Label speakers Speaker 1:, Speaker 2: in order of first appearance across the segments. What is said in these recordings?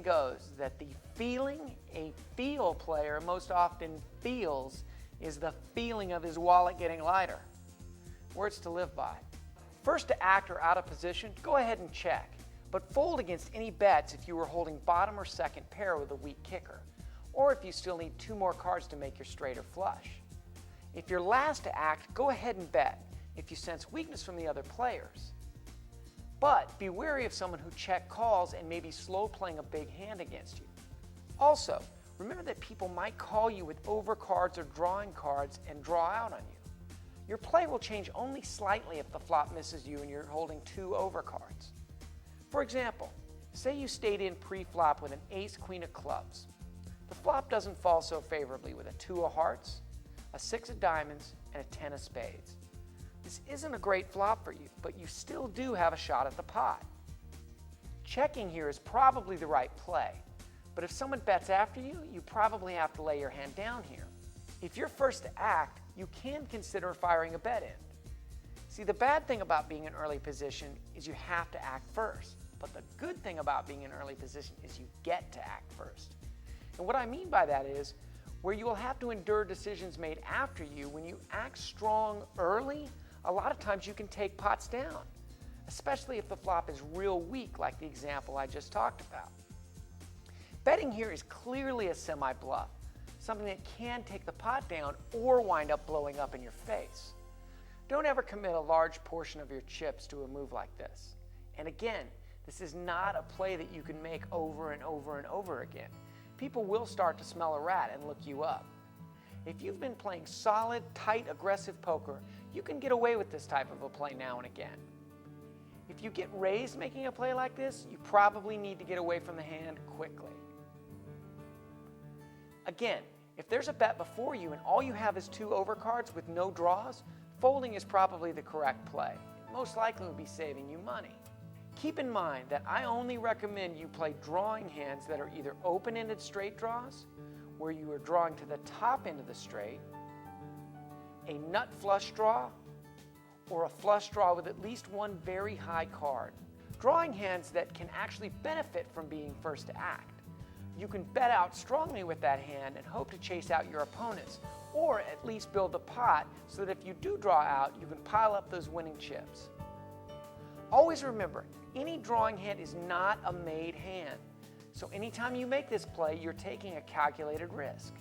Speaker 1: goes that the feeling a feel player most often feels is the feeling of his wallet getting lighter. Words to live by. First to act or out of position, go ahead and check, but fold against any bets if you were holding bottom or second pair with a weak kicker, or if you still need 2 more cards to make your straight or flush. If you're last to act, go ahead and bet if you sense weakness from the other players. But be wary of someone who check calls and may be slow playing a big hand against you. Also, remember that people might call you with overcards or drawing cards and draw out on you. Your play will change only slightly if the flop misses you and you're holding 2 overcards. For example, say you stayed in pre-flop with an ace-queen of clubs. The flop doesn't fall so favorably with a 2 of hearts, a 6 of diamonds, and a 10 of spades. This isn't a great flop for you, but you still do have a shot at the pot. Checking here is probably the right play, but if someone bets after you, you probably have to lay your hand down here. If you're first to act, you can consider firing a bet in. See, the bad thing about being in early position is you have to act first, but the good thing about being in early position is you get to act first. And what I mean by that is, where you will have to endure decisions made after you, when you act strong early, a lot of times you can take pots down, especially if the flop is real weak, like the example I just talked about. Betting here is clearly a semi-bluff, something that can take the pot down or wind up blowing up in your face. Don't ever commit a large portion of your chips to a move like this. And again, this is not a play that you can make over and over and over again. People will start to smell a rat and look you up. If you've been playing solid, tight, aggressive poker, you can get away with this type of a play now and again. If you get raised making a play like this, you probably need to get away from the hand quickly. Again, if there's a bet before you and all you have is 2 overcards with no draws, folding is probably the correct play. It most likely will be saving you money. Keep in mind that I only recommend you play drawing hands that are either open-ended straight draws, where you are drawing to the top end of the straight, a nut flush draw, or a flush draw with at least 1 very high card. Drawing hands that can actually benefit from being first to act. You can bet out strongly with that hand and hope to chase out your opponents, or at least build the pot so that if you do draw out, you can pile up those winning chips. Always remember, any drawing hand is not a made hand. So anytime you make this play, you're taking a calculated risk.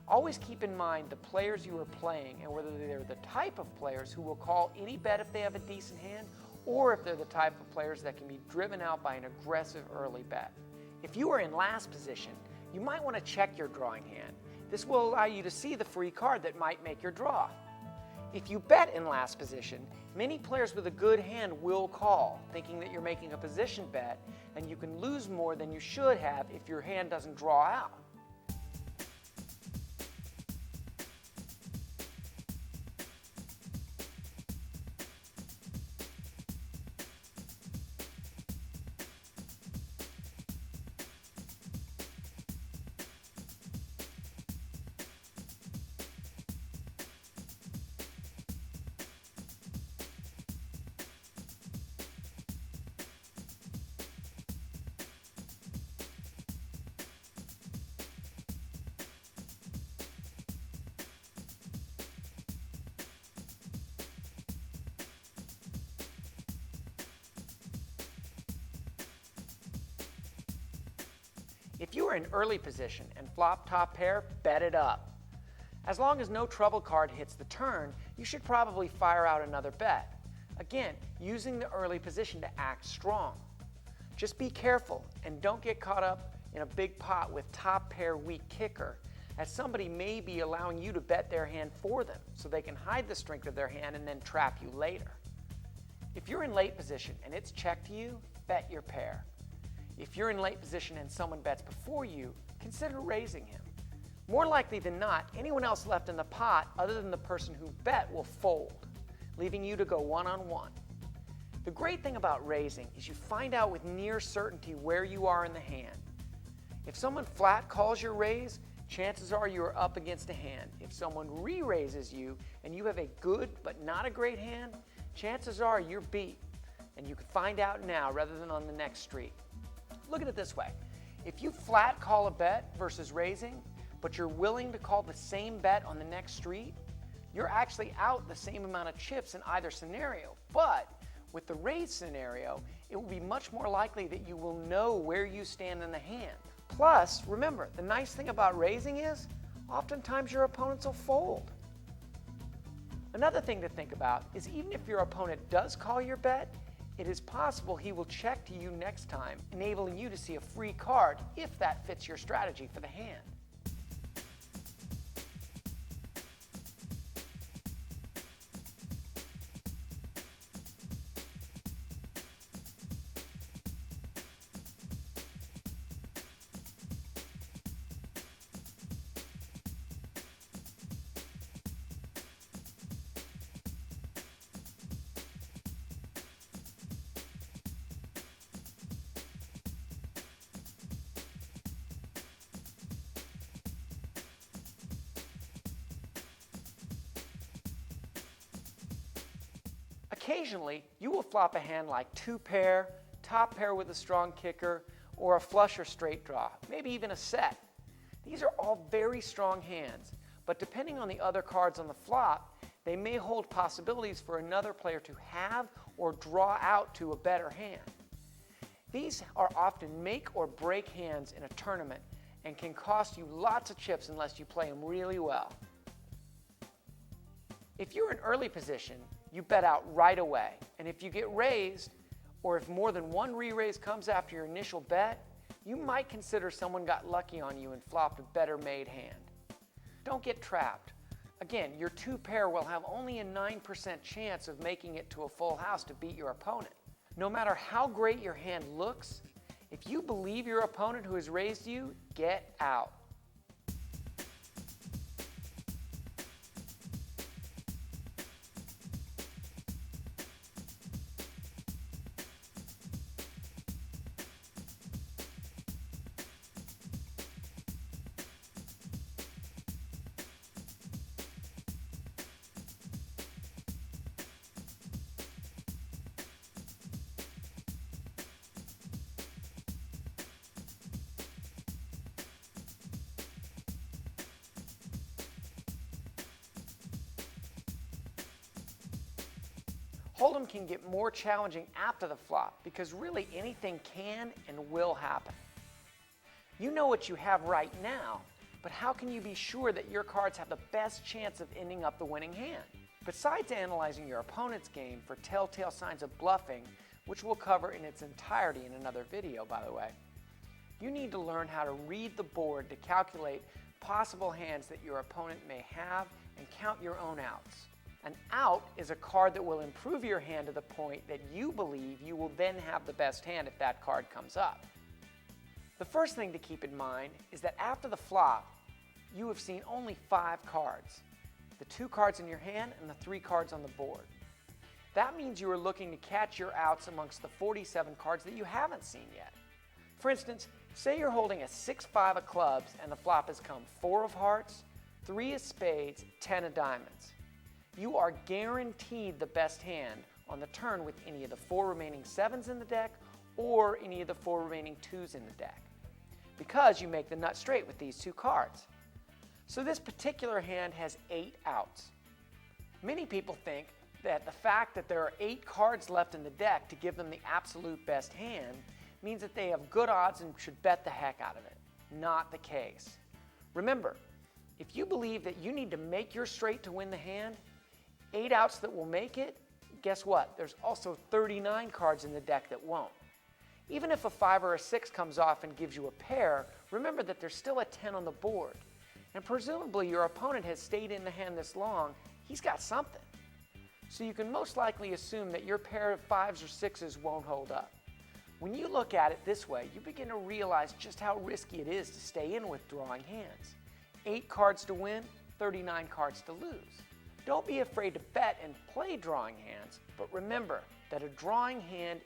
Speaker 1: Always keep in mind the players you are playing and whether they're the type of players who will call any bet if they have a decent hand, or if they're the type of players that can be driven out by an aggressive early bet. If you are in last position, you might want to check your drawing hand. This will allow you to see the free card that might make your draw. If you bet in last position, many players with a good hand will call, thinking that you're making a position bet, and you can lose more than you should have if your hand doesn't draw out. If you are in early position and flop top pair, bet it up. As long as no trouble card hits the turn, you should probably fire out another bet. Again, using the early position to act strong. Just be careful and don't get caught up in a big pot with top pair weak kicker, as somebody may be allowing you to bet their hand for them so they can hide the strength of their hand and then trap you later. If you're in late position and it's checked to you, bet your pair. If you're in late position and someone bets before you, consider raising him. More likely than not, anyone else left in the pot other than the person who bet will fold, leaving you to go one-on-one. The great thing about raising is you find out with near certainty where you are in the hand. If someone flat calls your raise, chances are you are up against a hand. If someone re-raises you and you have a good but not a great hand, chances are you're beat, and you can find out now rather than on the next street. Look at it this way. If you flat call a bet versus raising, but you're willing to call the same bet on the next street, you're actually out the same amount of chips in either scenario. But with the raise scenario, it will be much more likely that you will know where you stand in the hand. Plus, remember, the nice thing about raising is, oftentimes your opponents will fold. Another thing to think about is even if your opponent does call your bet, it is possible he will check to you next time, enabling you to see a free card if that fits your strategy for the hand. Occasionally, you will flop a hand like two pair, top pair with a strong kicker, or a flush or straight draw, maybe even a set. These are all very strong hands, but depending on the other cards on the flop, they may hold possibilities for another player to have or draw out to a better hand. These are often make or break hands in a tournament and can cost you lots of chips unless you play them really well. If you're in early position, you bet out right away, and if you get raised, or if more than one re-raise comes after your initial bet, you might consider someone got lucky on you and flopped a better made hand. Don't get trapped. Again, your two pair will have only a 9% chance of making it to a full house to beat your opponent. No matter how great your hand looks, if you believe your opponent who has raised you, get out. Holdem can get more challenging after the flop because really anything can and will happen. You know what you have right now, but how can you be sure that your cards have the best chance of ending up the winning hand? Besides analyzing your opponent's game for telltale signs of bluffing, which we'll cover in its entirety in another video, by the way, you need to learn how to read the board to calculate possible hands that your opponent may have and count your own outs. An out is a card that will improve your hand to the point that you believe you will then have the best hand if that card comes up. The first thing to keep in mind is that after the flop, you have seen only 5 cards. The 2 cards in your hand and the 3 cards on the board. That means you are looking to catch your outs amongst the 47 cards that you haven't seen yet. For instance, say you're holding a 6-5 of clubs and the flop has come 4 of hearts, 3 of spades, 10 of diamonds. You are guaranteed the best hand on the turn with any of the 4 remaining 7s in the deck or any of the 4 remaining 2s in the deck, because you make the nut straight with these 2 cards. So this particular hand has 8 outs. Many people think that the fact that there are 8 cards left in the deck to give them the absolute best hand means that they have good odds and should bet the heck out of it. Not the case. Remember, if you believe that you need to make your straight to win the hand, 8 outs that will make it, guess what? There's also 39 cards in the deck that won't. Even if a 5 or a 6 comes off and gives you a pair, remember that there's still a 10 on the board. And presumably your opponent has stayed in the hand this long, he's got something. So you can most likely assume that your pair of 5s or 6s won't hold up. When you look at it this way, you begin to realize just how risky it is to stay in with drawing hands. 8 cards to win, 39 cards to lose. Don't be afraid to bet and play drawing hands, but remember that a drawing hand